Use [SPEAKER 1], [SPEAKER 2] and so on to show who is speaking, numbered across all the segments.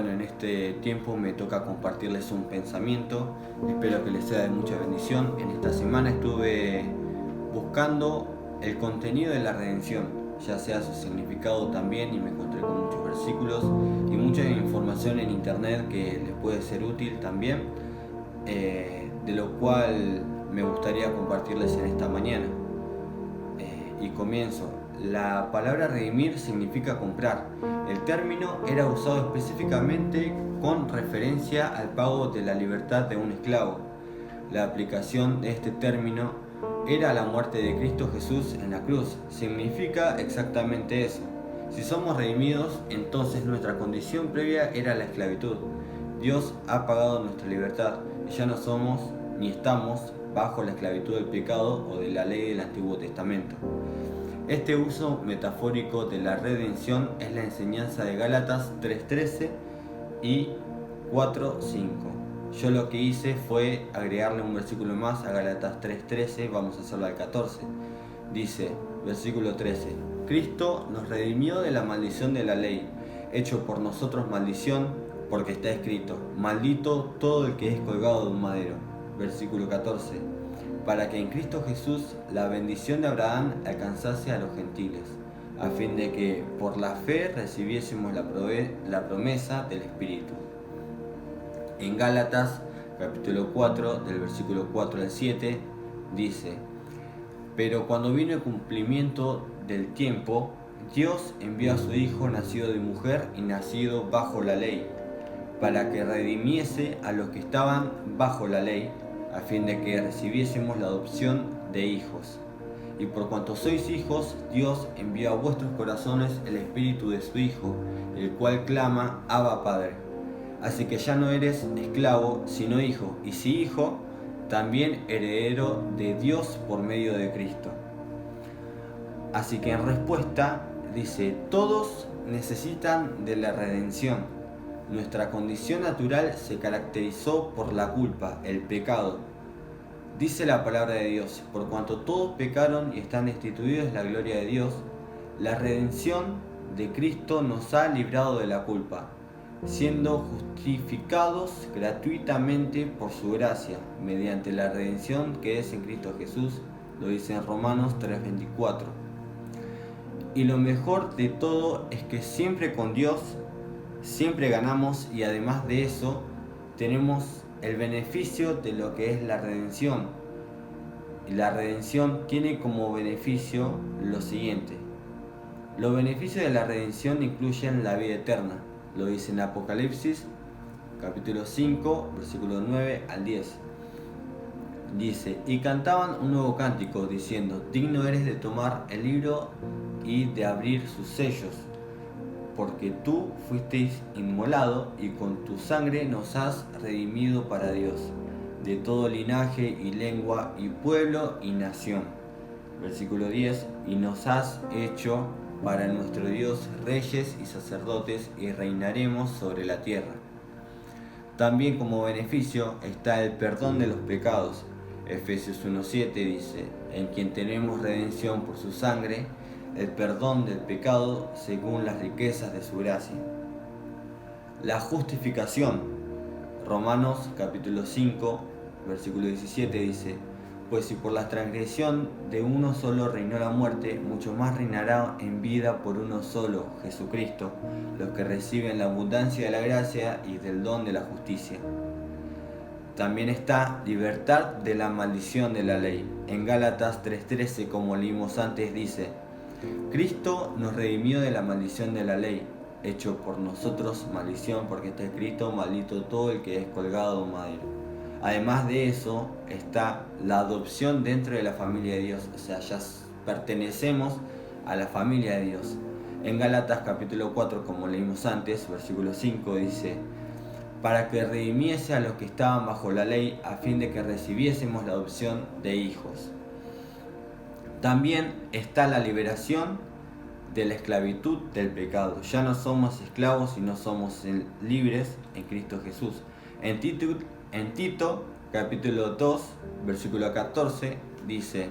[SPEAKER 1] Bueno, en este tiempo me toca compartirles un pensamiento, espero que les sea de mucha bendición. En esta semana estuve buscando el contenido de la redención, ya sea su significado también, y me encontré con muchos versículos y mucha información en internet que les puede ser útil también, de lo cual me gustaría compartirles en esta mañana. Y comienzo. La palabra redimir significa comprar. El término era usado específicamente con referencia al pago de la libertad de un esclavo. La aplicación de este término era la muerte de Cristo Jesús en la cruz. Significa exactamente eso. Si somos redimidos, entonces nuestra condición previa era la esclavitud. Dios ha pagado nuestra libertad y ya no somos ni estamos bajo la esclavitud del pecado o de la ley del Antiguo Testamento. Este uso metafórico de la redención es la enseñanza de Gálatas 3:13 y 4:5. Yo lo que hice fue agregarle un versículo más a Gálatas 3:13, vamos a hacerlo al 14. Dice, versículo 13, Cristo nos redimió de la maldición de la ley, hecho por nosotros maldición, porque está escrito, maldito todo el que es colgado de un madero. Versículo 14, para que en Cristo Jesús la bendición de Abraham alcanzase a los gentiles, a fin de que por la fe recibiésemos la promesa del Espíritu. En Gálatas capítulo 4, del versículo 4 al 7, dice, pero cuando vino el cumplimiento del tiempo, Dios envió a su Hijo nacido de mujer y nacido bajo la ley, para que redimiese a los que estaban bajo la ley, a fin de que recibiésemos la adopción de hijos. Y por cuanto sois hijos, Dios envió a vuestros corazones el espíritu de su Hijo, el cual clama, Abba Padre. Así que ya no eres esclavo, sino hijo, y si hijo, también heredero de Dios por medio de Cristo. Así que en respuesta dice, todos necesitan de la redención. Nuestra condición natural se caracterizó por la culpa, el pecado. Dice la palabra de Dios, por cuanto todos pecaron y están destituidos de la gloria de Dios, la redención de Cristo nos ha librado de la culpa, siendo justificados gratuitamente por su gracia, mediante la redención que es en Cristo Jesús, lo dice en Romanos 3:24. Y lo mejor de todo es que siempre con Dios, siempre ganamos, y además de eso tenemos el beneficio de lo que es la redención. Y la redención tiene como beneficio lo siguiente. Los beneficios de la redención incluyen la vida eterna. Lo dice en Apocalipsis capítulo 5, versículo 9 al 10. Dice, y cantaban un nuevo cántico diciendo, digno eres de tomar el libro y de abrir sus sellos, porque tú fuisteis inmolado y con tu sangre nos has redimido para Dios, de todo linaje y lengua y pueblo y nación. Versículo 10, y nos has hecho para nuestro Dios reyes y sacerdotes y reinaremos sobre la tierra. También como beneficio está el perdón de los pecados. Efesios 1:7 dice, en quien tenemos redención por su sangre, el perdón del pecado según las riquezas de su gracia. La justificación. Romanos capítulo 5, versículo 17 dice, pues si por la transgresión de uno solo reinó la muerte, mucho más reinará en vida por uno solo, Jesucristo, los que reciben la abundancia de la gracia y del don de la justicia. También está libertad de la maldición de la ley. En Gálatas 3:13, como leímos antes, dice, Cristo nos redimió de la maldición de la ley, hecho por nosotros maldición, porque está escrito, maldito todo el que es colgado de un madero. Además de eso, está la adopción dentro de la familia de Dios, o sea, ya pertenecemos a la familia de Dios. En Gálatas capítulo 4, como leímos antes, versículo 5, dice, para que redimiese a los que estaban bajo la ley, a fin de que recibiésemos la adopción de hijos. También está la liberación de la esclavitud del pecado. Ya no somos esclavos, sino somos libres en Cristo Jesús. En Tito, capítulo 2, versículo 14, dice,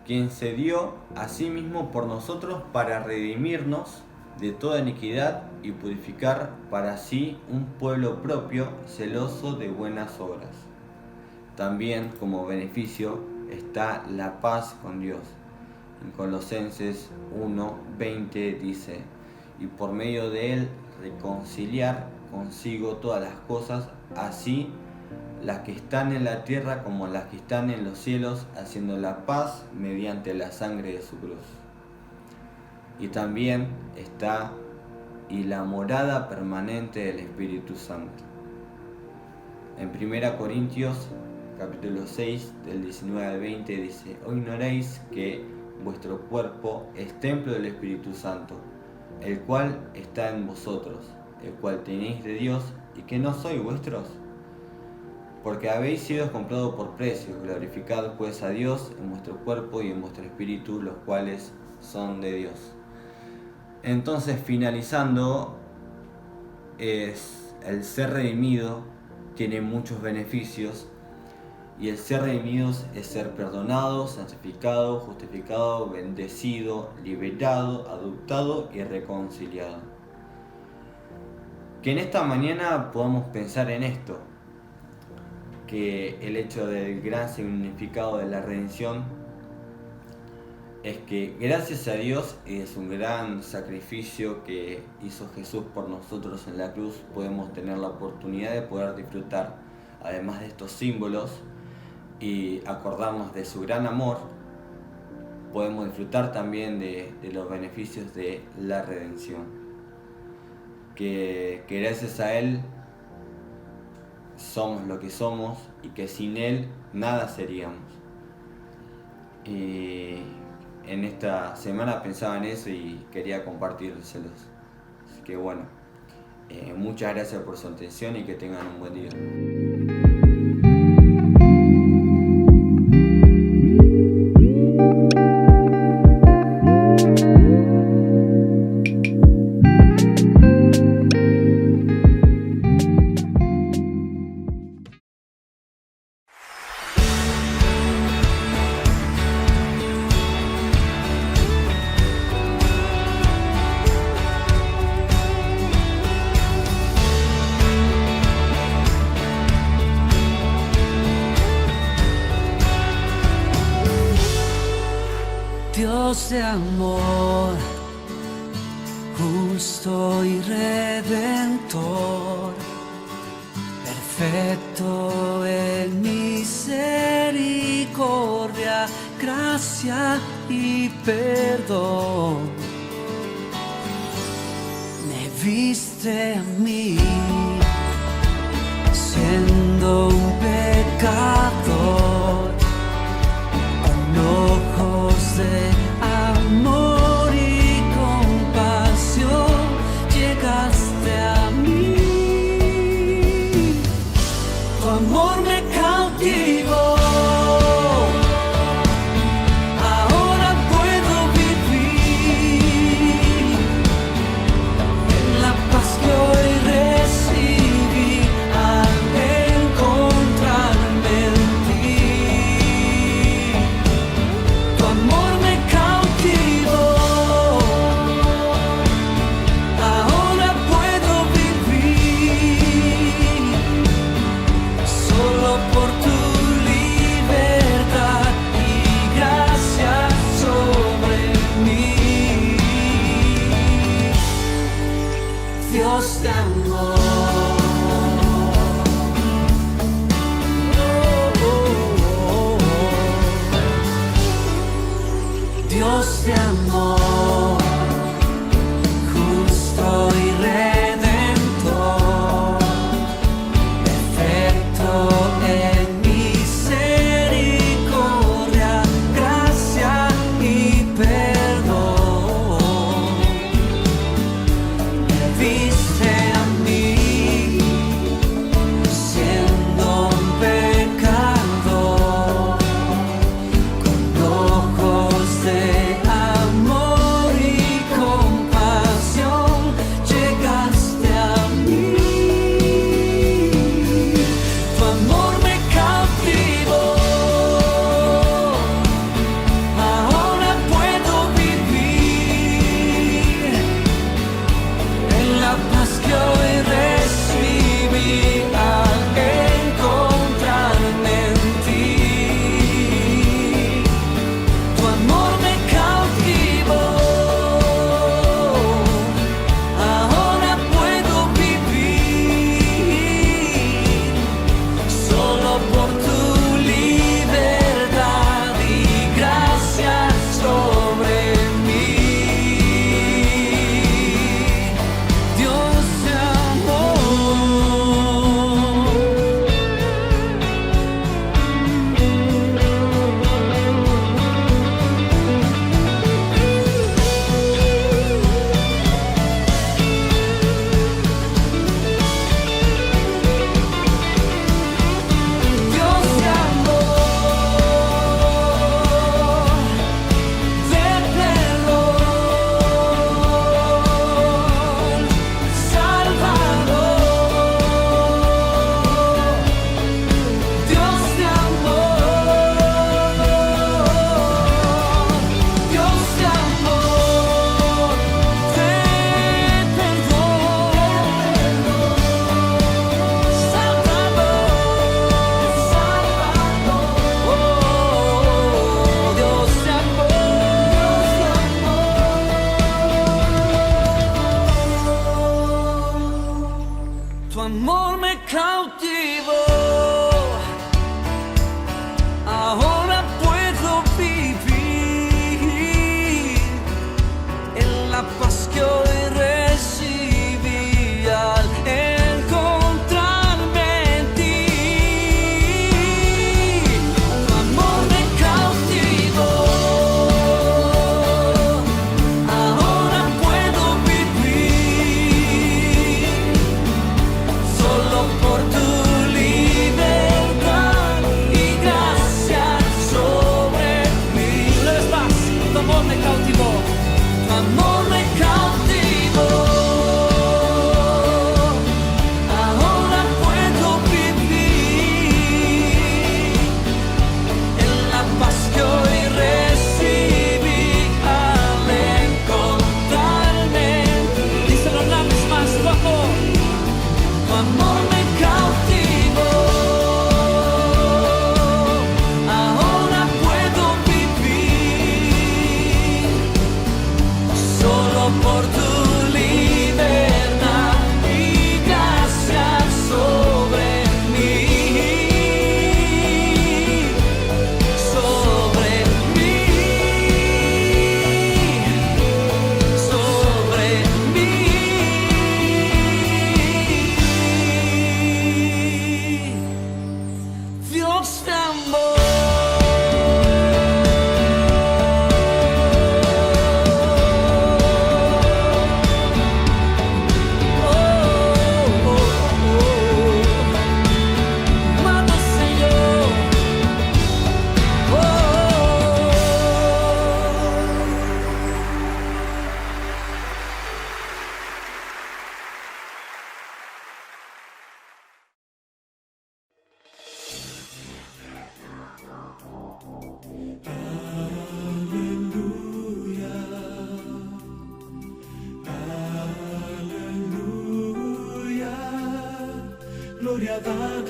[SPEAKER 1] quien se dio a sí mismo por nosotros para redimirnos de toda iniquidad y purificar para sí un pueblo propio, celoso de buenas obras. También como beneficio está la paz con Dios. En Colosenses 1:20 dice: y por medio de él reconciliar consigo todas las cosas, así las que están en la tierra como las que están en los cielos, haciendo la paz mediante la sangre de su cruz. Y también está y la morada permanente del Espíritu Santo. En 1 Corintios capítulo 6 del 19 al 20 dice: ¿o ignoráis que vuestro cuerpo es templo del Espíritu Santo, el cual está en vosotros, el cual tenéis de Dios, y que no sois vuestros? Porque habéis sido comprados por precio. Glorificad pues a Dios en vuestro cuerpo y en vuestro espíritu, los cuales son de Dios. Entonces, finalizando, es el ser redimido tiene muchos beneficios, y el ser redimidos es ser perdonado, santificado, justificado, bendecido, liberado, adoptado y reconciliado. Que en esta mañana podamos pensar en esto, que el hecho del gran significado de la redención es que gracias a Dios, y es un gran sacrificio que hizo Jesús por nosotros en la cruz, podemos tener la oportunidad de poder disfrutar, además de estos símbolos, y acordarnos de su gran amor. Podemos disfrutar también de los beneficios de la redención, que gracias a Él somos lo que somos, y que sin Él nada seríamos. Y en esta semana pensaba en eso y quería compartírselos. Así que bueno, muchas gracias por su atención y que tengan un buen día.
[SPEAKER 2] Dios de amor, justo y redentor, perfecto en misericordia, gracia y perdón. Me viste a mí, siendo un pecador, con ojos de amor y compasión, llegaste a mí. Tu amor me cautivó. Ahora puedo vivir en la paz que hoy recibí al encontrarme en ti. Tu amor me cautivó. Ahora puedo vivir solo por tu libertad.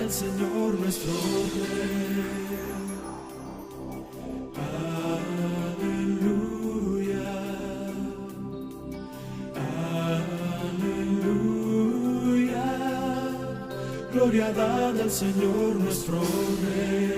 [SPEAKER 2] al Señor nuestro Rey. Aleluya, aleluya, gloria dad al Señor nuestro Rey.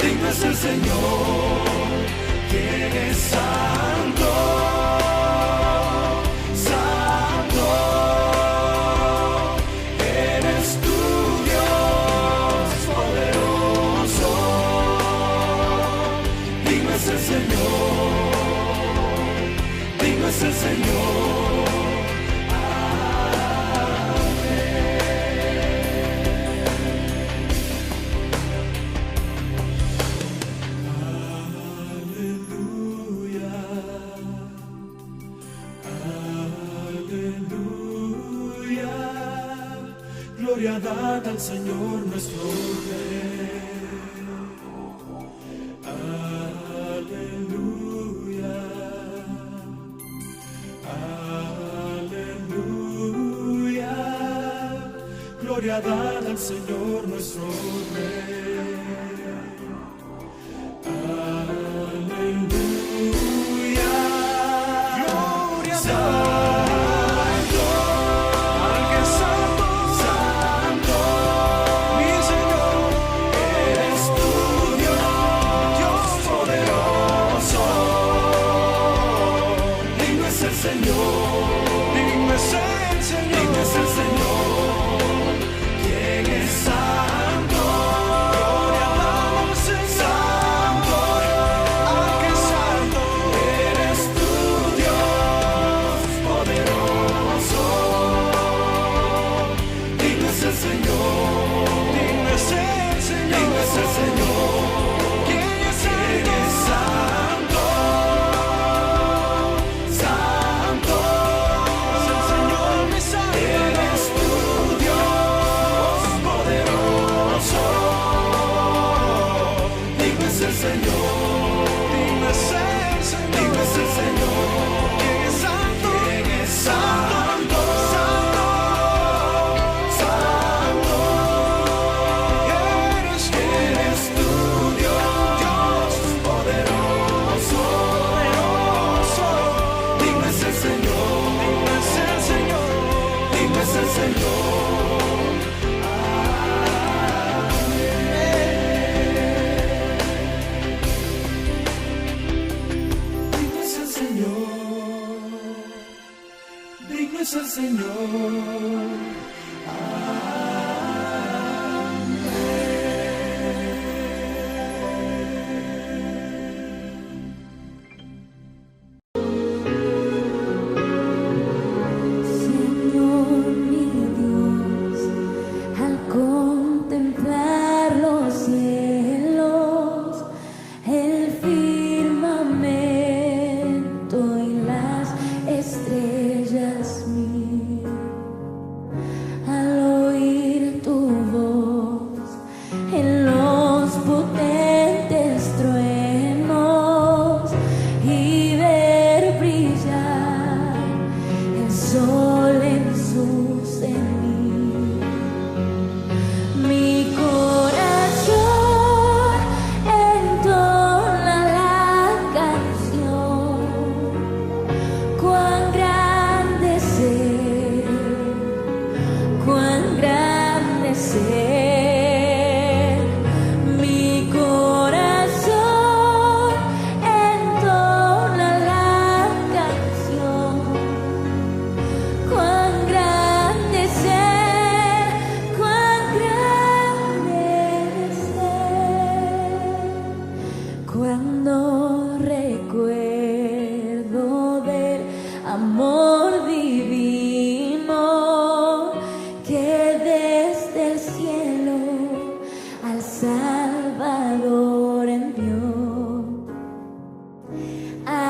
[SPEAKER 2] Digno es el Señor, quien es santo, santo. Eres tu Dios poderoso. Digno es el Señor, digno es el Señor. Gloria dad al Señor nuestro Rey. Aleluya, aleluya, gloria dad al Señor nuestro Rey. Aleluya, gloria dad. Digno es el Señor.
[SPEAKER 3] Señor mi Dios, al contemplar los cielos, el firmamento y las estrellas, al oír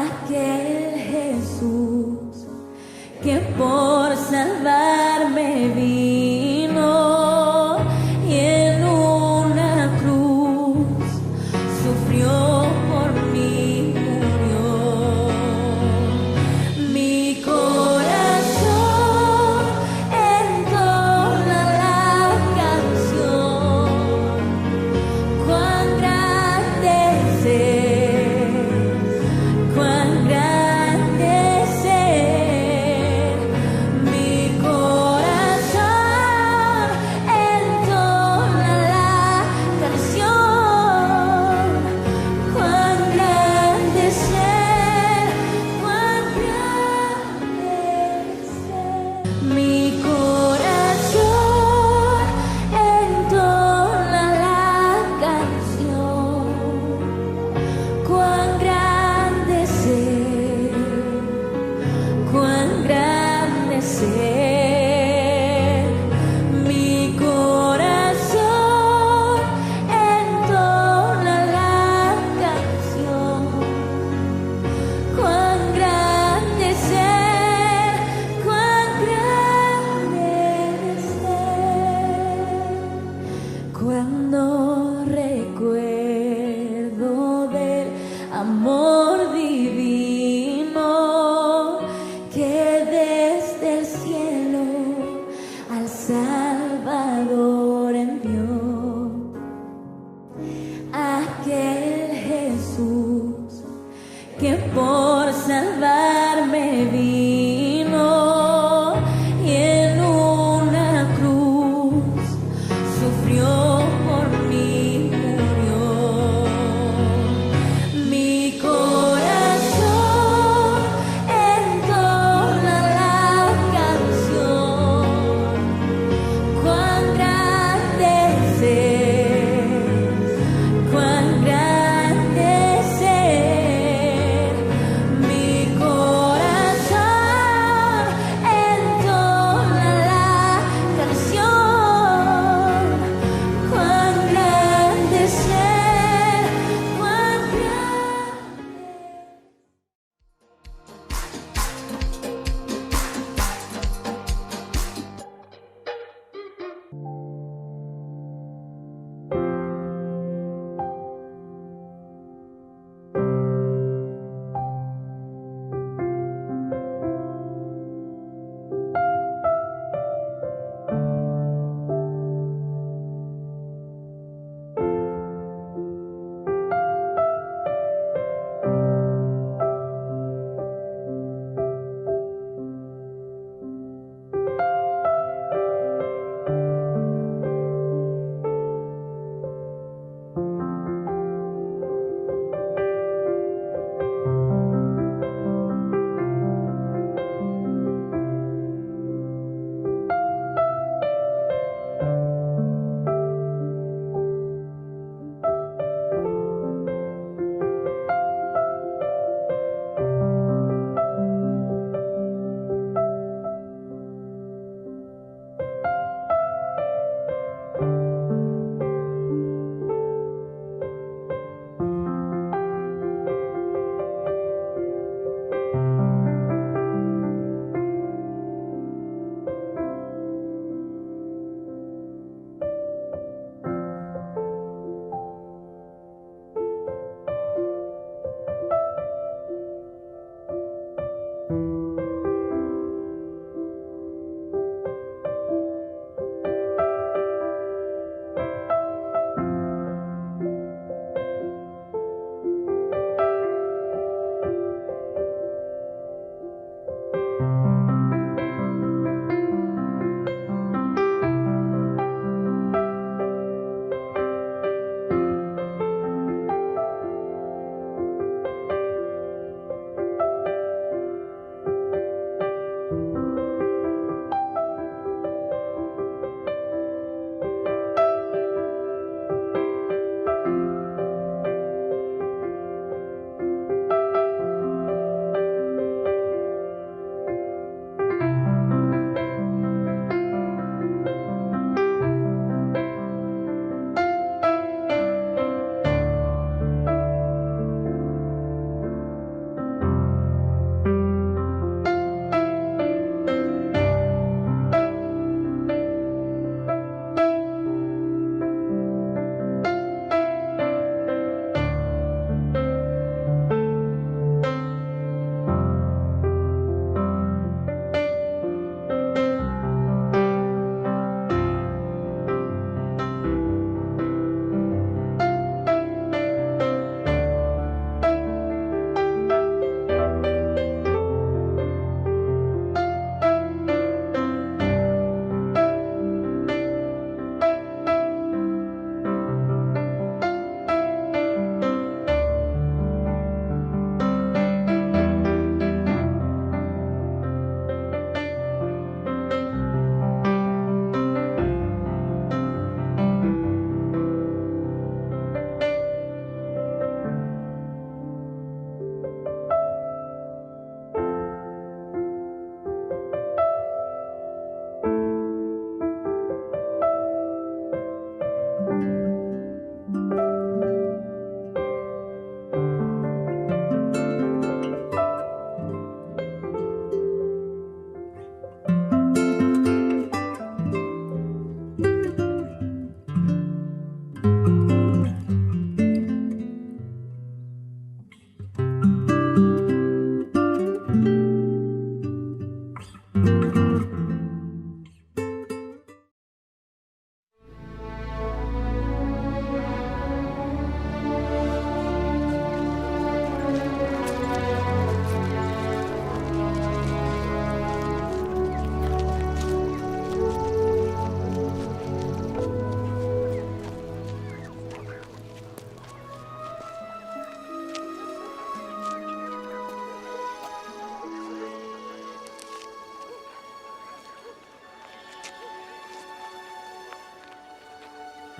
[SPEAKER 3] aquel Jesús que por salvarme vino y en una cruz sufrió por mí, murió. Mi corazón entona la canción, cuán grande es Él, cuán grande es Él.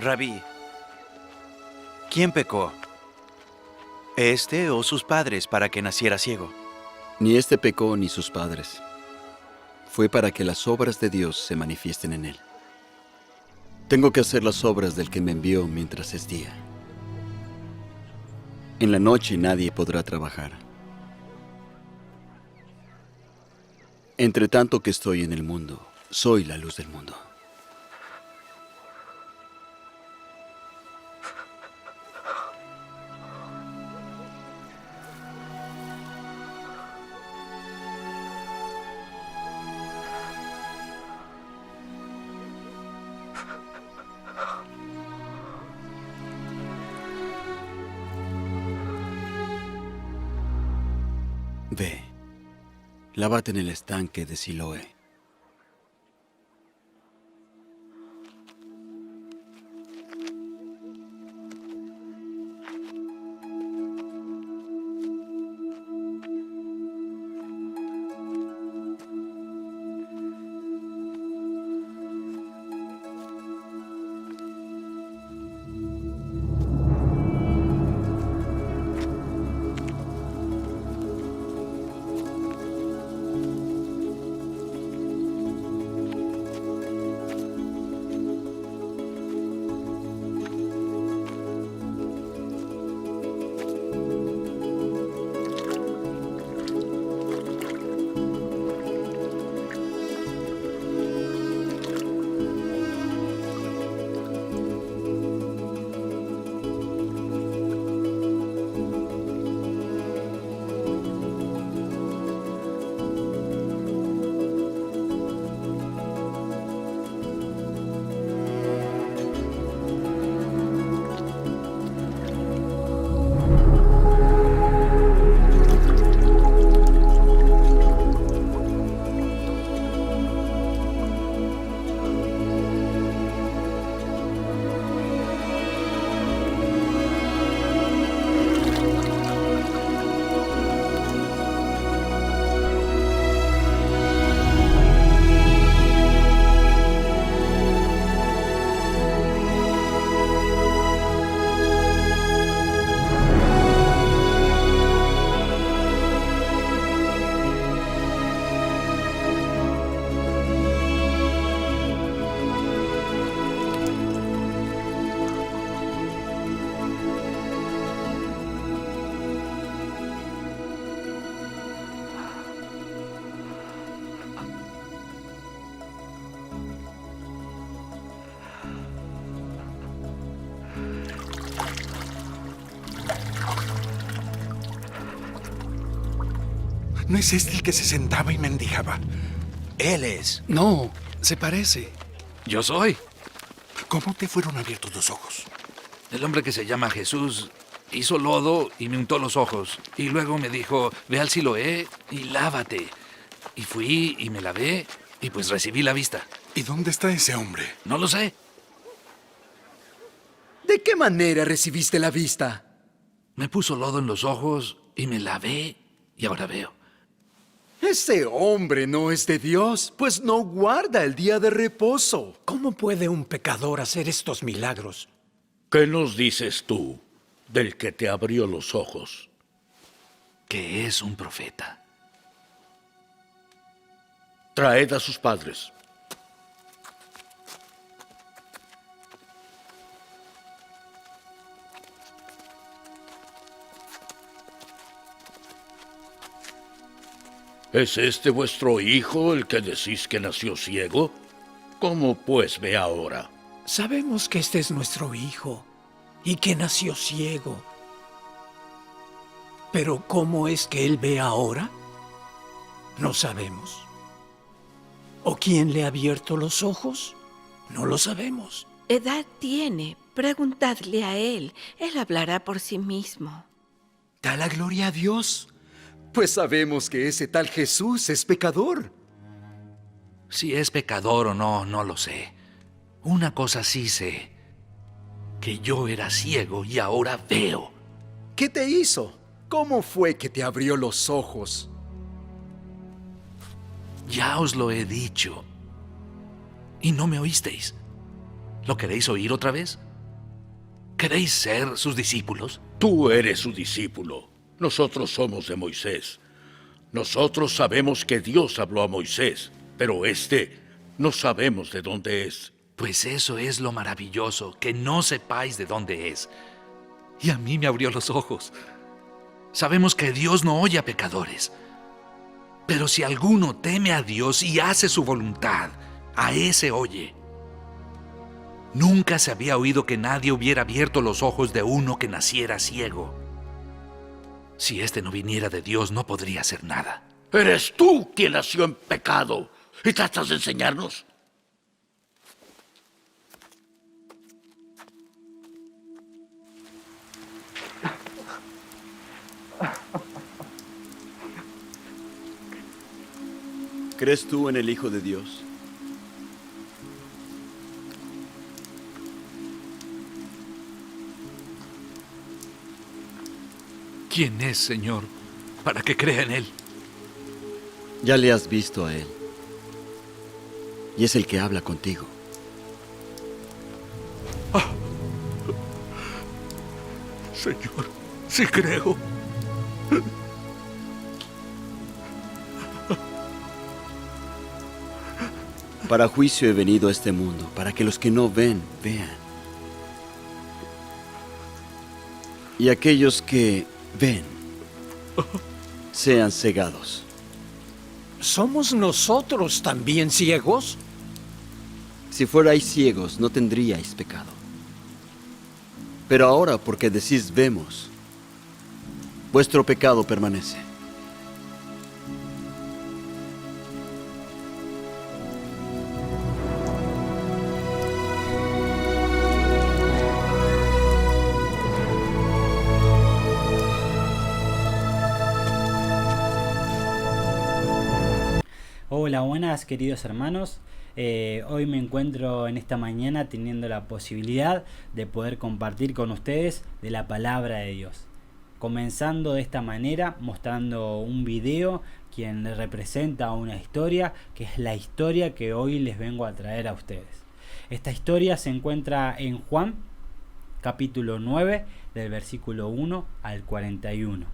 [SPEAKER 4] Rabí, ¿quién pecó? ¿Este o sus padres para que naciera ciego?
[SPEAKER 5] Ni este pecó ni sus padres. Fue para que las obras de Dios se manifiesten en él. Tengo que hacer las obras del que me envió mientras es día. En la noche nadie podrá trabajar. Entre tanto que estoy en el mundo, soy la luz del mundo. Ve, lávate en el estanque de Siloé.
[SPEAKER 6] ¿No es este el que se sentaba y mendigaba?
[SPEAKER 4] Él es.
[SPEAKER 7] No, se parece.
[SPEAKER 8] Yo soy.
[SPEAKER 6] ¿Cómo te fueron abiertos los ojos?
[SPEAKER 8] El hombre que se llama Jesús hizo lodo y me untó los ojos. Y luego me dijo, ve al Siloé y lávate. Y fui y me lavé y pues recibí la vista.
[SPEAKER 6] ¿Y dónde está ese hombre?
[SPEAKER 8] No lo sé.
[SPEAKER 7] ¿De qué manera recibiste la vista?
[SPEAKER 8] Me puso lodo en los ojos y me lavé y ahora veo.
[SPEAKER 7] Ese hombre no es de Dios, pues no guarda el día de reposo.
[SPEAKER 9] ¿Cómo puede un pecador hacer estos milagros?
[SPEAKER 10] ¿Qué nos dices tú del que te abrió los ojos?
[SPEAKER 8] Que es un profeta.
[SPEAKER 10] Traed a sus padres. ¿Es este vuestro hijo el que decís que nació ciego? ¿Cómo pues ve ahora?
[SPEAKER 9] Sabemos que este es nuestro hijo y que nació ciego. Pero ¿cómo es que él ve ahora? No sabemos. ¿O quién le ha abierto los ojos? No lo sabemos.
[SPEAKER 11] Edad tiene, preguntadle a él. Él hablará por sí mismo.
[SPEAKER 7] Da la gloria a Dios, pues sabemos que ese tal Jesús es pecador.
[SPEAKER 8] Si es pecador o no, no lo sé. Una cosa sí sé, que yo era ciego y ahora veo.
[SPEAKER 7] ¿Qué te hizo? ¿Cómo fue que te abrió los ojos?
[SPEAKER 8] Ya os lo he dicho. Y no me oísteis. ¿Lo queréis oír otra vez? ¿Queréis ser sus discípulos?
[SPEAKER 10] Tú eres su discípulo. Nosotros somos de Moisés. Nosotros sabemos que Dios habló a Moisés, pero no sabemos de dónde es.
[SPEAKER 8] Pues eso es lo maravilloso, que no sepáis de dónde es. Y a mí me abrió los ojos. Sabemos que Dios no oye a pecadores. Pero si alguno teme a Dios y hace su voluntad, a ese oye. Nunca se había oído que nadie hubiera abierto los ojos de uno que naciera ciego. Si éste no viniera de Dios, no podría hacer nada.
[SPEAKER 10] Eres tú quien nació en pecado y tratas de enseñarnos.
[SPEAKER 5] ¿Crees tú en el Hijo de Dios?
[SPEAKER 8] ¿Quién es, Señor, para que crea en Él?
[SPEAKER 5] Ya le has visto a Él. Y es el que habla contigo.
[SPEAKER 8] Señor, sí creo.
[SPEAKER 5] Para juicio he venido a este mundo, para que los que no ven, vean. Y aquellos que ven, sean cegados.
[SPEAKER 9] ¿Somos nosotros también ciegos?
[SPEAKER 5] Si fuerais ciegos, no tendríais pecado. Pero ahora, porque decís vemos, vuestro pecado permanece.
[SPEAKER 12] Hola, buenas queridos hermanos. Hoy me encuentro en esta mañana teniendo la posibilidad de poder compartir con ustedes de la palabra de Dios. Comenzando de esta manera, mostrando un video quien representa una historia, que es la historia que hoy les vengo a traer a ustedes. Esta historia se encuentra en Juan, capítulo 9, del versículo 1 al 41.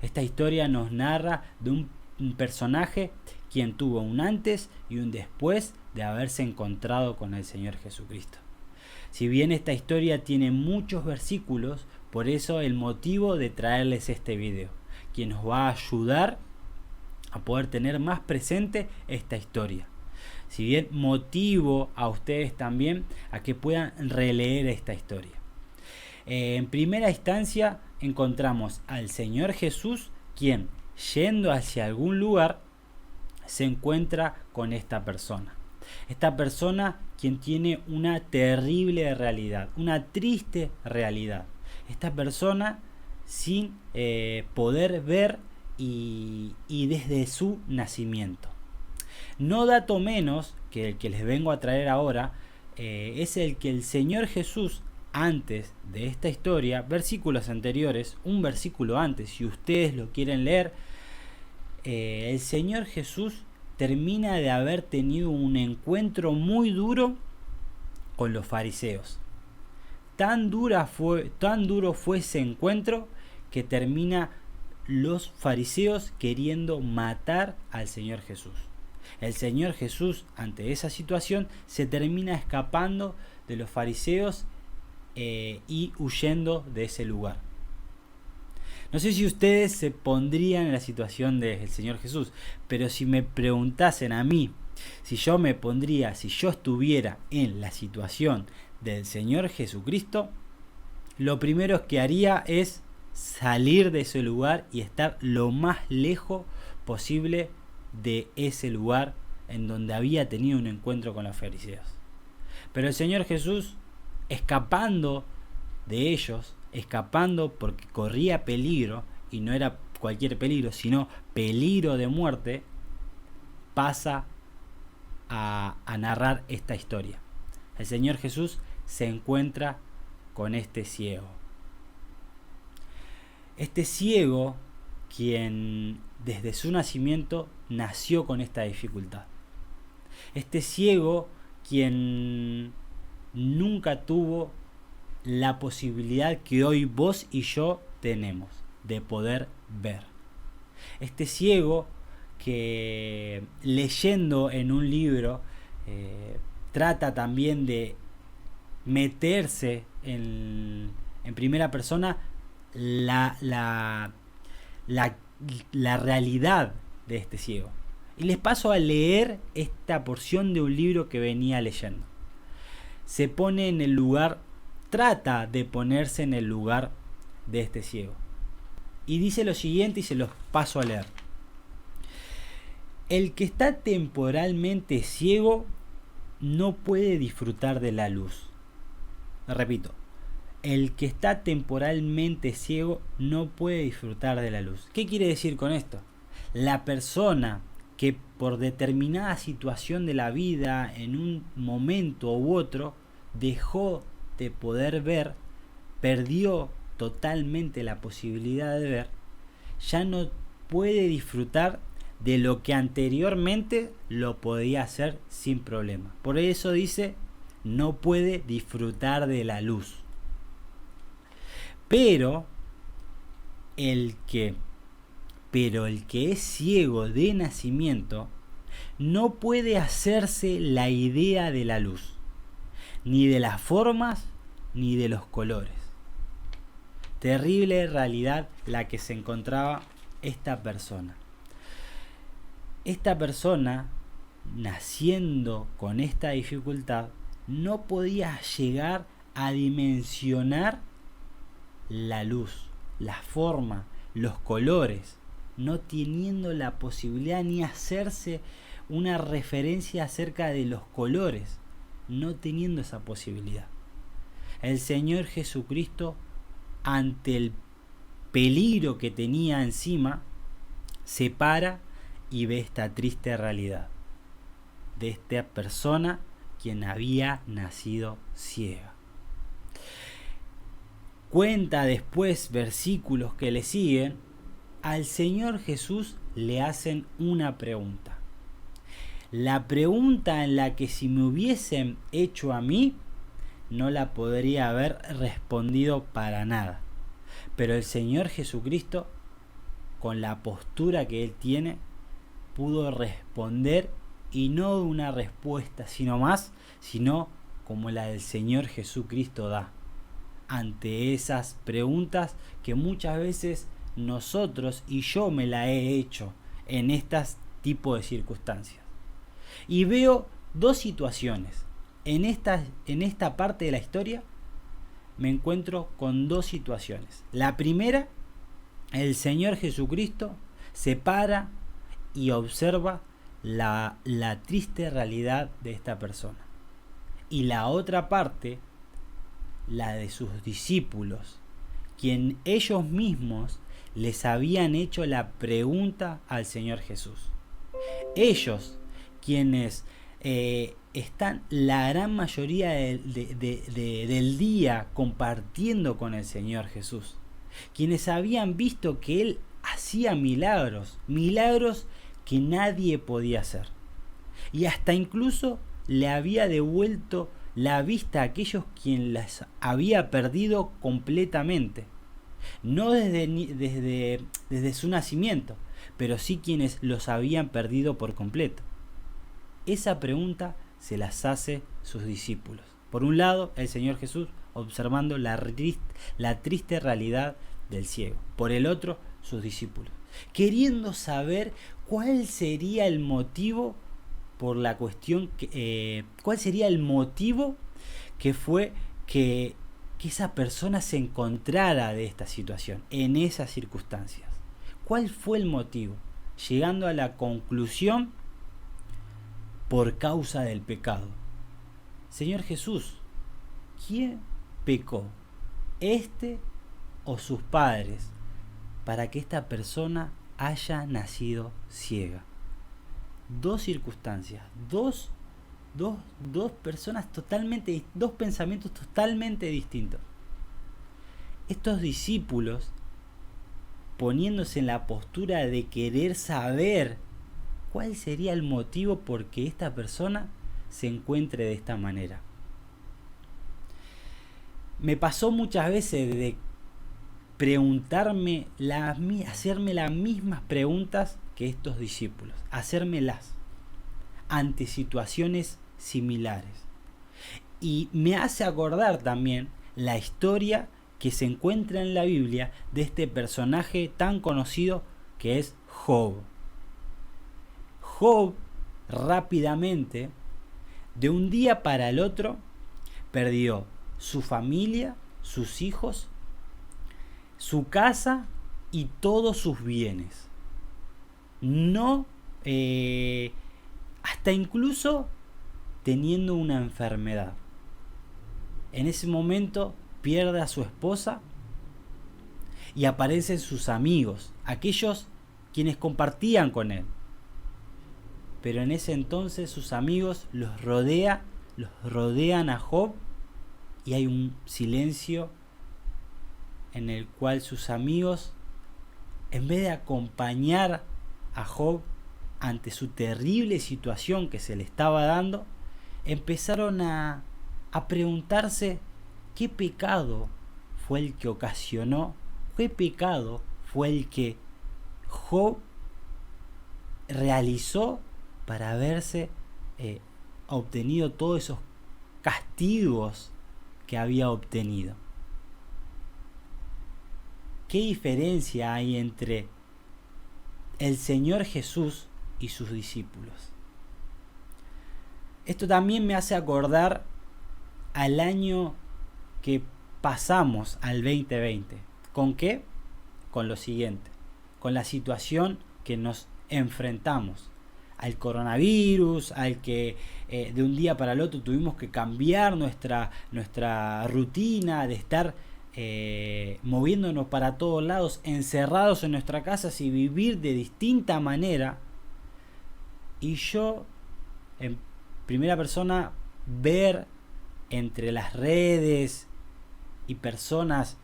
[SPEAKER 12] Esta historia nos narra de un personaje quien tuvo un antes y un después de haberse encontrado con el Señor Jesucristo. Si bien esta historia tiene muchos versículos, por eso el motivo de traerles este video, quien nos va a ayudar a poder tener más presente esta historia. Si bien motivo a ustedes también a que puedan releer esta historia. En primera instancia encontramos al Señor Jesús, quien yendo hacia algún lugar se encuentra con esta persona. Esta persona quien tiene una terrible realidad, una triste realidad. Esta persona sin poder ver y desde su nacimiento. No dato menos que el que les vengo a traer ahora es el que el Señor Jesús, antes de esta historia, versículos anteriores, un versículo antes, si ustedes lo quieren leer, el Señor Jesús termina de haber tenido un encuentro muy duro con los fariseos. Tan duro fue ese encuentro que termina los fariseos queriendo matar al Señor Jesús. El Señor Jesús, ante esa situación, se termina escapando de los fariseos y huyendo de ese lugar. No sé si ustedes se pondrían en la situación del Señor Jesús, pero si me preguntasen a mí, si yo estuviera en la situación del Señor Jesucristo, lo primero que haría es salir de ese lugar y estar lo más lejos posible de ese lugar en donde había tenido un encuentro con los fariseos. Pero el Señor Jesús, escapando de ellos, escapando porque corría peligro, y no era cualquier peligro, sino peligro de muerte, pasa a narrar esta historia. El Señor Jesús se encuentra con este ciego. Este ciego, quien desde su nacimiento nació con esta dificultad. Este ciego, quien nunca tuvo la posibilidad que hoy vos y yo tenemos de poder ver. Este ciego que leyendo en un libro trata también de meterse en primera persona la realidad de este ciego. Y les paso a leer esta porción de un libro que venía leyendo. Se pone en el lugar, trata de ponerse en el lugar de este ciego. Y dice lo siguiente y se los paso a leer. El que está temporalmente ciego no puede disfrutar de la luz. Repito, el que está temporalmente ciego no puede disfrutar de la luz. ¿Qué quiere decir con esto? La persona que por determinada situación de la vida, en un momento u otro, dejó de poder ver, perdió totalmente la posibilidad de ver, ya no puede disfrutar de lo que anteriormente lo podía hacer sin problema. Por eso dice, no puede disfrutar de la luz. Pero el que es ciego de nacimiento no puede hacerse la idea de la luz, ni de las formas, ni de los colores. Terrible realidad la que se encontraba esta persona. Esta persona, naciendo con esta dificultad, no podía llegar a dimensionar la luz, la forma, los colores, no teniendo la posibilidad ni hacerse una referencia acerca de los colores, no teniendo esa posibilidad. El Señor Jesucristo, ante el peligro que tenía encima, se para y ve esta triste realidad de esta persona quien había nacido ciega. Cuenta después, versículos que le siguen, al Señor Jesús le hacen una pregunta. La pregunta en la que si me hubiesen hecho a mí, no la podría haber respondido para nada. Pero el Señor Jesucristo, con la postura que Él tiene, pudo responder, y no una respuesta sino como la del Señor Jesucristo da ante esas preguntas que muchas veces nosotros, y yo me la he hecho en estas tipos de circunstancias. Y veo dos situaciones. En esta parte de la historia me encuentro con dos situaciones. La primera, el Señor Jesucristo se para y observa la triste realidad de esta persona. Y la otra parte, la de sus discípulos, quien ellos mismos les habían hecho la pregunta al Señor Jesús. Ellos, quienes están la gran mayoría del día compartiendo con el Señor Jesús, quienes habían visto que Él hacía milagros que nadie podía hacer, y hasta incluso le había devuelto la vista a aquellos quien las había perdido completamente, no desde su nacimiento, pero sí quienes los habían perdido por completo. Esa pregunta se las hace sus discípulos. Por un lado, el Señor Jesús observando la triste realidad del ciego. Por el otro, sus discípulos, queriendo saber cuál sería el motivo por la cuestión cuál sería el motivo que fue que esa persona se encontrara de esta situación, en esas circunstancias. ¿Cuál fue el motivo? Llegando a la conclusión, por causa del pecado. Señor Jesús, ¿quién pecó? ¿Este o sus padres? Para que esta persona haya nacido ciega. Dos circunstancias, dos personas totalmente, dos pensamientos totalmente distintos. Estos discípulos, poniéndose en la postura de querer saber cuál sería el motivo por que esta persona se encuentre de esta manera. me pasó muchas veces de preguntarme, hacerme las mismas preguntas que estos discípulos, hacérmelas ante situaciones similares. Y me hace acordar también la historia que se encuentra en la Biblia de este personaje tan conocido que es Job. Job rápidamente, de un día para el otro, perdió su familia, sus hijos, su casa y todos sus bienes. No, hasta incluso teniendo una enfermedad. En ese momento pierde a su esposa y aparecen sus amigos, aquellos quienes compartían con él. Pero en ese entonces sus amigos los rodean a Job y hay un silencio en el cual sus amigos, en vez de acompañar a Job ante su terrible situación que se le estaba dando, empezaron a preguntarse qué pecado fue el que ocasionó, qué pecado fue el que Job realizó para haberse obtenido todos esos castigos que había obtenido. ¿Qué diferencia hay entre el Señor Jesús y sus discípulos? Esto también me hace acordar al año que pasamos, al 2020. ¿Con qué? Con lo siguiente, con la situación que nos enfrentamos, al coronavirus, al que de un día para el otro tuvimos que cambiar nuestra rutina de estar moviéndonos para todos lados, encerrados en nuestra casa y vivir de distinta manera. Y yo, en primera persona, ver entre las redes y personas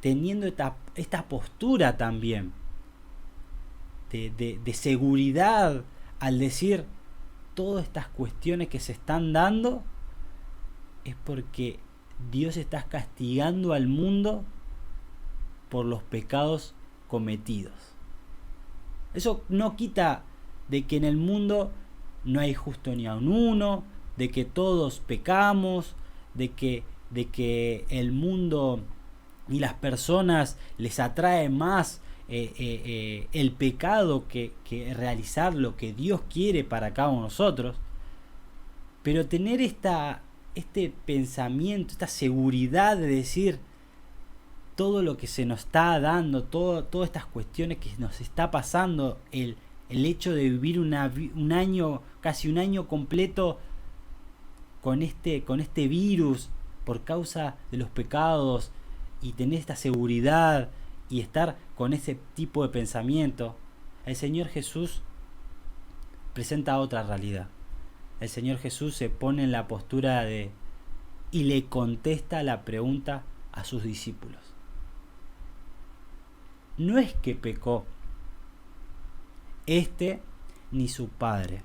[SPEAKER 12] teniendo esta postura también de seguridad al decir todas estas cuestiones que se están dando, es porque Dios está castigando al mundo por los pecados cometidos. Eso no quita de que en el mundo no hay justo ni aun uno, de que todos pecamos, de que el mundo y las personas les atrae más el pecado que realizar lo que Dios quiere para cada uno de nosotros. Pero tener este pensamiento, esta seguridad de decir todo lo que se nos está dando, todas estas cuestiones que nos está pasando, el hecho de vivir un año, casi un año completo con este virus por causa de los pecados, y tener esta seguridad y estar con ese tipo de pensamiento, el Señor Jesús presenta otra realidad. El Señor Jesús se pone en la postura y le contesta la pregunta a sus discípulos. No es que pecó ni su padre,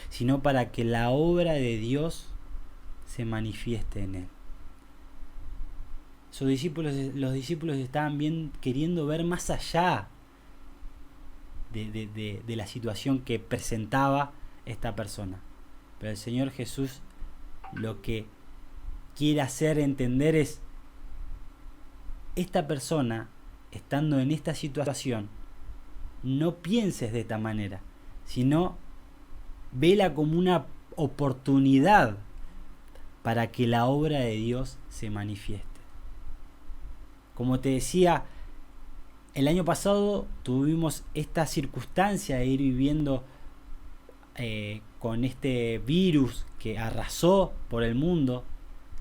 [SPEAKER 12] sino para que la obra de Dios se manifieste en él. Los discípulos estaban queriendo ver más allá de la situación que presentaba esta persona. Pero el Señor Jesús lo que quiere hacer entender es: esta persona, estando en esta situación, no pienses de esta manera, sino vela como una oportunidad para que la obra de Dios se manifieste. Como te decía, el año pasado tuvimos esta circunstancia de ir viviendo con este virus que arrasó por el mundo,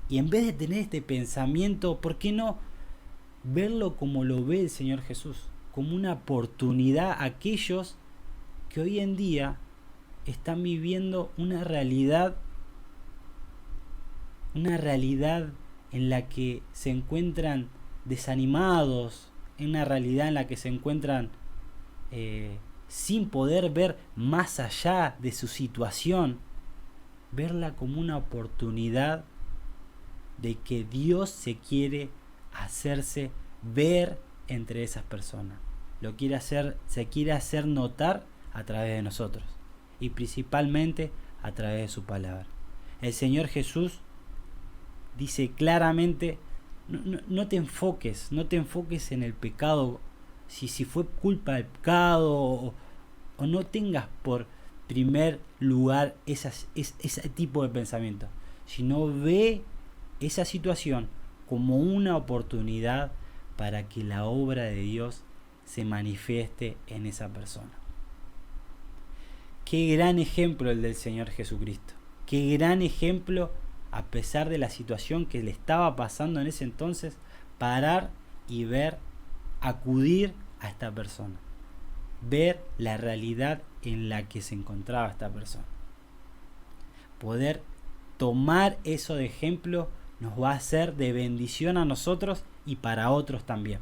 [SPEAKER 12] y en vez de tener este pensamiento, ¿por qué no verlo como lo ve el Señor Jesús? Como una oportunidad a aquellos que hoy en día están viviendo una realidad en la que se encuentran desanimados, en una realidad en la que se encuentran sin poder ver más allá de su situación, verla como una oportunidad de que Dios se quiere hacerse ver entre esas personas. Se quiere hacer notar a través de nosotros y principalmente a través de su palabra. El Señor Jesús dice claramente: no te enfoques en el pecado, si fue culpa del pecado, o no tengas por primer lugar ese tipo de pensamiento, sino ve esa situación como una oportunidad para que la obra de Dios se manifieste en esa persona. Qué gran ejemplo el del Señor Jesucristo. Qué gran ejemplo, a pesar de la situación que le estaba pasando en ese entonces, parar y ver, acudir a esta persona, ver la realidad en la que se encontraba esta persona. Poder tomar eso de ejemplo nos va a ser de bendición a nosotros y para otros también.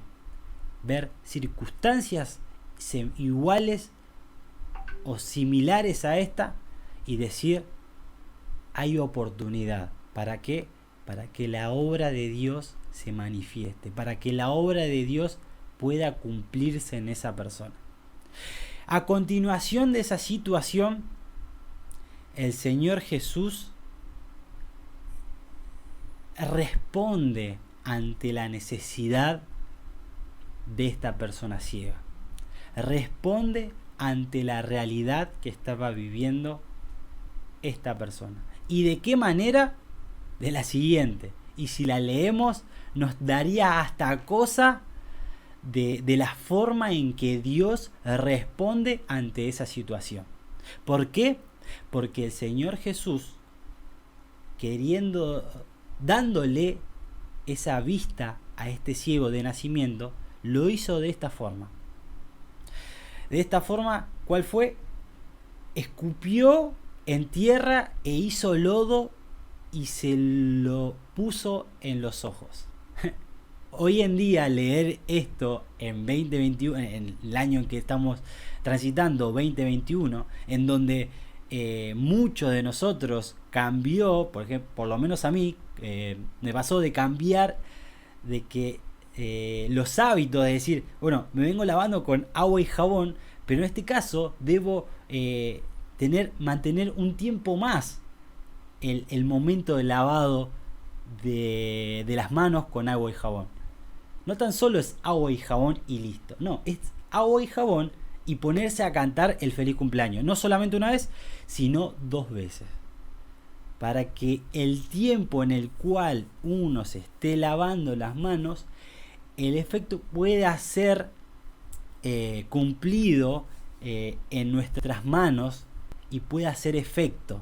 [SPEAKER 12] Ver circunstancias iguales o similares a esta y decir: hay oportunidad. ¿Para qué? Para que la obra de Dios se manifieste, para que la obra de Dios pueda cumplirse en esa persona. A continuación de esa situación, el Señor Jesús responde ante la necesidad de esta persona ciega. Responde ante la realidad que estaba viviendo esta persona. ¿Y de qué manera? De la siguiente. Y si la leemos, nos daría hasta cosa de la forma en que Dios responde ante esa situación. ¿Por qué? Porque el Señor Jesús, dándole esa vista a este ciego de nacimiento, lo hizo de esta forma. De esta forma, ¿cuál fue? Escupió en tierra e hizo lodo y se lo puso en los ojos. Hoy en día leer esto en 2021, en el año en que estamos transitando, 2021, en donde muchos de nosotros cambió, por ejemplo, por lo menos a mí, me pasó de cambiar, de que los hábitos, de decir, bueno, me vengo lavando con agua y jabón, pero en este caso debo mantener un tiempo más el momento de lavado de las manos con agua y jabón. No tan solo es agua y jabón y listo, no, es agua y jabón y ponerse a cantar el feliz cumpleaños, no solamente una vez, sino 2 veces, para que el tiempo en el cual uno se esté lavando las manos, el efecto pueda ser cumplido en nuestras manos y pueda hacer efecto,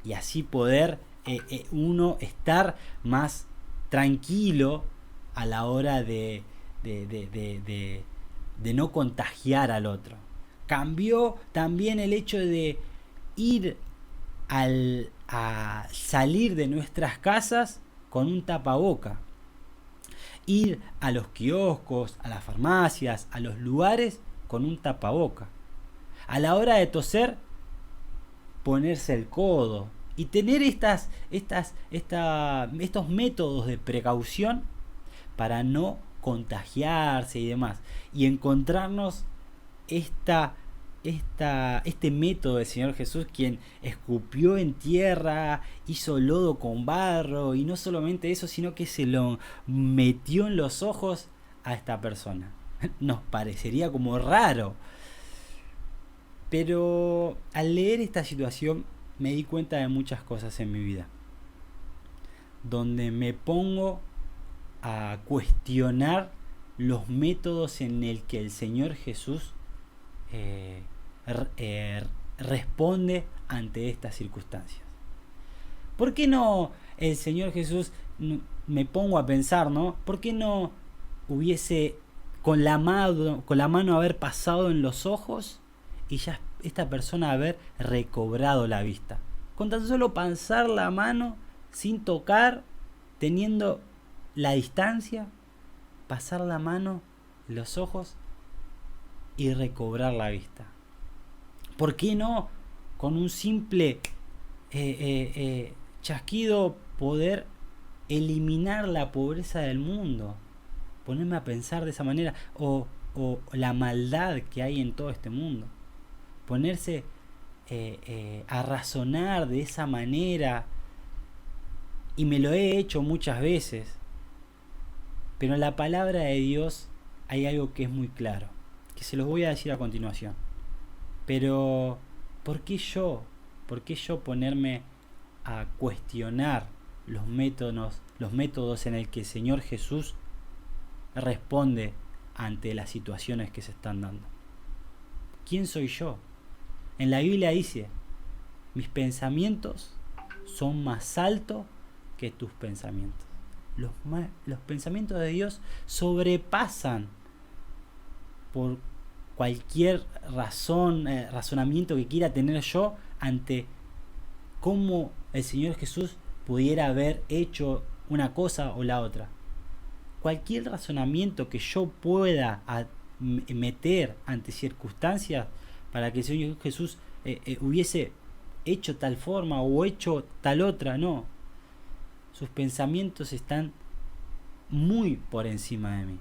[SPEAKER 12] y así poder uno estar más tranquilo a la hora de no contagiar al otro. Cambió también el hecho de ir a salir de nuestras casas con un tapaboca, ir a los kioscos, a las farmacias, a los lugares con un tapaboca, a la hora de toser ponerse el codo y tener estos métodos de precaución para no contagiarse y demás, y encontrarnos este método del Señor Jesús, quien escupió en tierra, hizo lodo con barro, y no solamente eso, sino que se lo metió en los ojos a esta persona. Nos parecería como raro, pero al leer esta situación me di cuenta de muchas cosas en mi vida, donde me pongo a cuestionar los métodos en el que el Señor Jesús responde ante estas circunstancias. ¿Por qué no el Señor Jesús, me pongo a pensar, ¿no? ¿Por qué no hubiese con la mano haber pasado en los ojos y ya esta persona haber recobrado la vista? Con tan solo pasar la mano sin tocar, teniendo la distancia, pasar la mano, los ojos y recobrar la vista. ¿Por qué no con un simple chasquido poder eliminar la pobreza del mundo, ponerme a pensar de esa manera, o la maldad que hay en todo este mundo, ponerse a razonar de esa manera, y me lo he hecho muchas veces, pero en la palabra de Dios hay algo que es muy claro, que se los voy a decir a continuación. Pero, ¿por qué yo ponerme a cuestionar los métodos en el que el Señor Jesús responde ante las situaciones que se están dando? ¿Quién soy yo? En la Biblia dice, mis pensamientos son más altos que tus pensamientos. Los pensamientos de Dios sobrepasan por cualquier razonamiento que quiera tener yo ante cómo el Señor Jesús pudiera haber hecho una cosa o la otra. Cualquier razonamiento que yo pueda meter ante circunstancias para que el Señor Jesús hubiese hecho tal forma o hecho tal otra, no. Sus pensamientos están muy por encima de mí.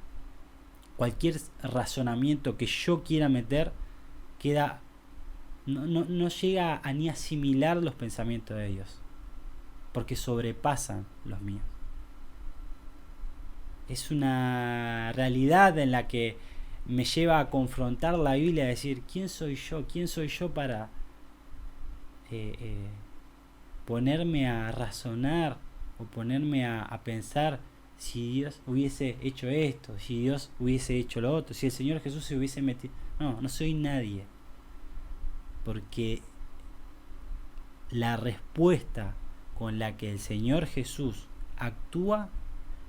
[SPEAKER 12] Cualquier razonamiento que yo quiera meter no llega a ni asimilar los pensamientos de Dios, porque sobrepasan los míos. Es una realidad en la que me lleva a confrontar la Biblia, a decir, ¿quién soy yo? ¿Quién soy yo para ponerme a razonar o ponerme a pensar si Dios hubiese hecho esto, si Dios hubiese hecho lo otro, si el Señor Jesús se hubiese metido? No soy nadie, porque la respuesta con la que el Señor Jesús actúa,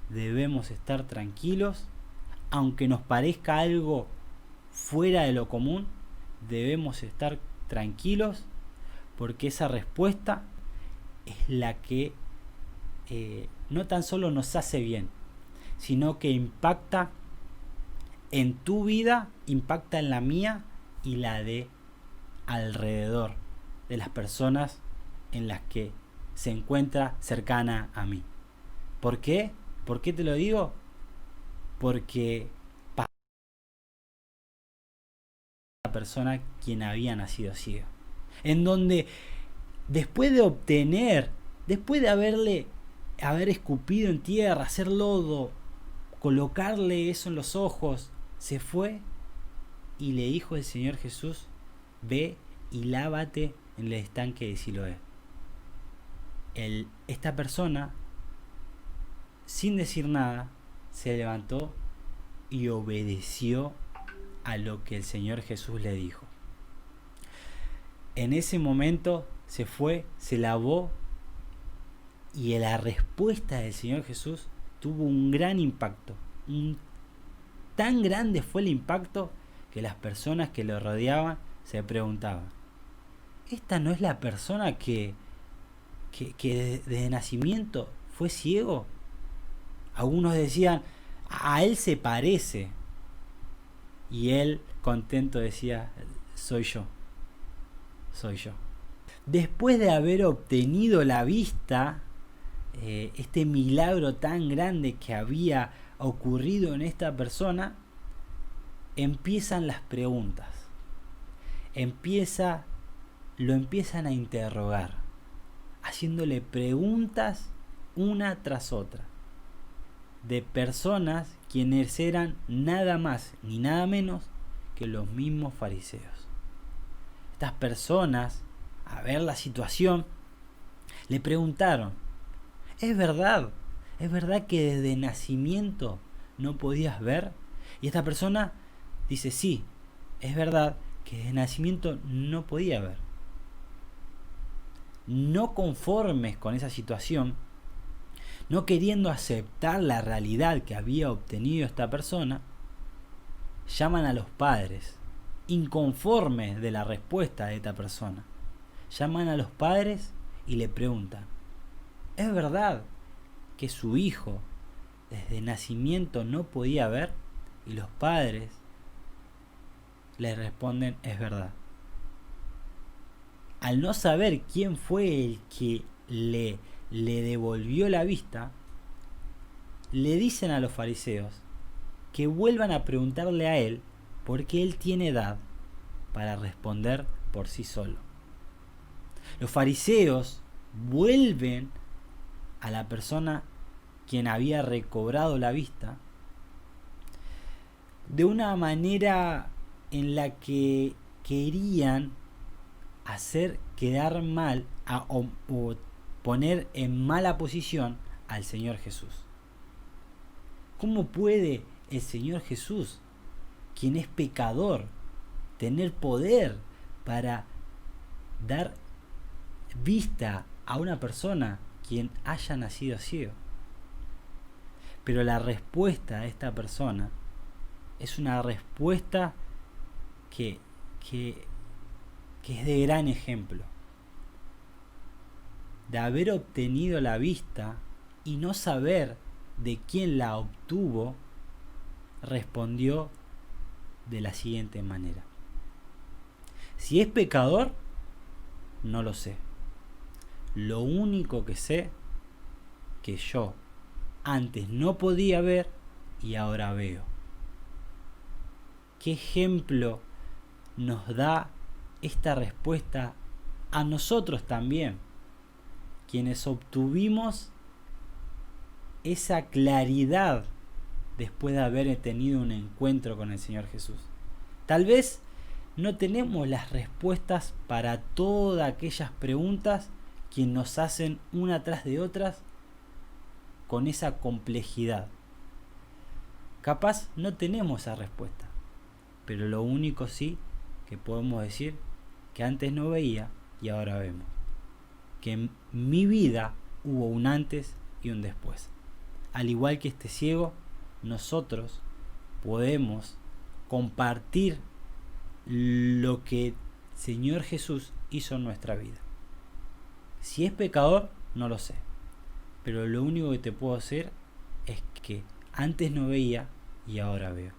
[SPEAKER 12] debemos estar tranquilos, aunque nos parezca algo fuera de lo común, debemos estar tranquilos, porque esa respuesta es la que no tan solo nos hace bien, sino que impacta en tu vida, impacta en la mía y la de alrededor de las personas en las que se encuentra cercana a mí. ¿Por qué? ¿Por qué te lo digo? Porque la persona quien había nacido ciego, en donde después de haber escupido en tierra, hacer lodo, colocarle eso en los ojos, se fue y le dijo el Señor Jesús, ve y lávate en el estanque de Siloé. Esta persona, sin decir nada, se levantó y obedeció a lo que el Señor Jesús le dijo. En ese momento se fue, se lavó, y la respuesta del Señor Jesús tuvo un gran impacto. Tan grande fue el impacto que las personas que lo rodeaban se preguntaban, ¿esta no es la persona que desde nacimiento fue ciego? Algunos decían, a él se parece. Y él, contento, decía, soy yo. Después de haber obtenido la vista, este milagro tan grande que había ocurrido en esta persona, empiezan las preguntas. Lo empiezan a interrogar, haciéndole preguntas una tras otra, de personas quienes eran nada más ni nada menos que los mismos fariseos. Estas personas, a ver la situación, le preguntaron, ¿es verdad que desde nacimiento no podías ver? Y esta persona dice, sí, es verdad que desde nacimiento no podía ver. No conformes con esa situación, no queriendo aceptar la realidad que había obtenido esta persona, llaman a los padres, inconformes de la respuesta de esta persona. Llaman a los padres y le preguntan, ¿es verdad que su hijo desde nacimiento no podía ver? Y los padres le responden, es verdad. Al no saber quién fue el que le devolvió la vista, le dicen a los fariseos que vuelvan a preguntarle a él porque él tiene edad para responder por sí solo. Los fariseos vuelven a la persona quien había recobrado la vista de una manera en la que querían hacer quedar mal o poner en mala posición al Señor Jesús. ¿Cómo puede el Señor Jesús, quien es pecador, tener poder para dar vista a una persona quien haya nacido ciego? Pero la respuesta de esta persona es una respuesta que es de gran ejemplo. De haber obtenido la vista y no saber de quién la obtuvo, respondió de la siguiente manera: si es pecador, no lo sé. Lo único que sé, que yo antes no podía ver y ahora veo. ¿Qué ejemplo nos da esta respuesta a nosotros también, quienes obtuvimos esa claridad después de haber tenido un encuentro con el Señor Jesús? Tal vez no tenemos las respuestas para todas aquellas preguntas que nos hacen una tras de otras con esa complejidad. Capaz no tenemos esa respuesta, pero lo único sí que podemos decir que antes no veía y ahora vemos. Que en mi vida hubo un antes y un después. Al igual que este ciego, nosotros podemos compartir lo que el Señor Jesús hizo en nuestra vida. Si es pecador, no lo sé. Pero lo único que te puedo hacer es que antes no veía y ahora veo.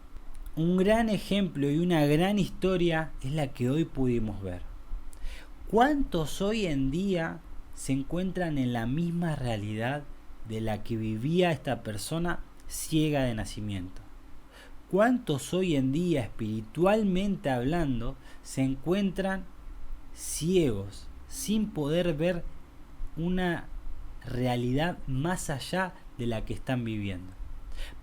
[SPEAKER 12] Un gran ejemplo y una gran historia es la que hoy pudimos ver. ¿Cuántos hoy en día se encuentran en la misma realidad de la que vivía esta persona ciega de nacimiento? ¿Cuántos hoy en día, espiritualmente hablando, se encuentran ciegos, sin poder ver una realidad más allá de la que están viviendo?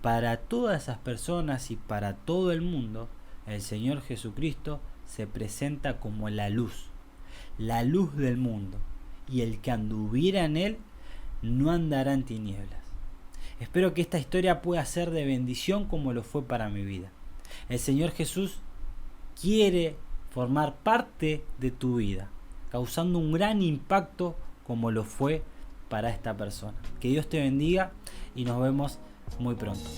[SPEAKER 12] Para todas esas personas y para todo el mundo, el Señor Jesucristo se presenta como la luz del mundo, y el que anduviera en él no andará en tinieblas. Espero que esta historia pueda ser de bendición como lo fue para mi vida. El Señor Jesús quiere formar parte de tu vida, causando un gran impacto como lo fue para esta persona. Que Dios te bendiga y nos vemos muy pronto.